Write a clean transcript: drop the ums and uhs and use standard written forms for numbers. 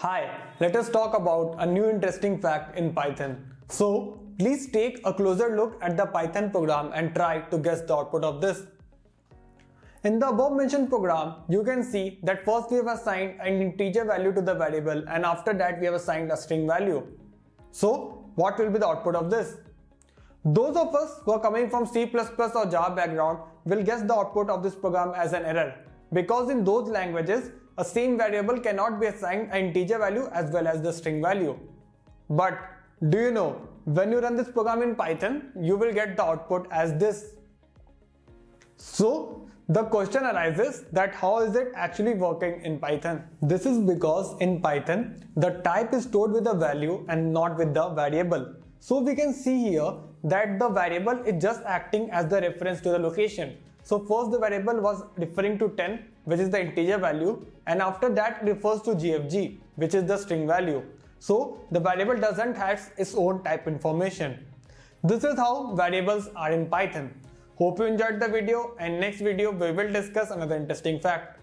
Hi, let us talk about a new interesting fact in Python. So, please take a closer look at the Python program and try to guess the output of this. In the above mentioned program, you can see that first we have assigned an integer value to the variable and after that we have assigned a string value. So, what will be the output of this? Those of us who are coming from C++ or Java background will guess the output of this program as an error, because in those languages, a same variable cannot be assigned an integer value as well as the string value. But do you know, when you run this program in Python, you will get the output as this. So the question arises that how is it actually working in Python? This is because in Python, the type is stored with the value and not with the variable. So we can see here that the variable is just acting as the reference to the location. So first the variable was referring to 10, which is the integer value, and after that it refers to GFG, which is the string value. So the variable doesn't have its own type information. This is how variables are in Python. Hope you enjoyed the video, and next video we will discuss another interesting fact.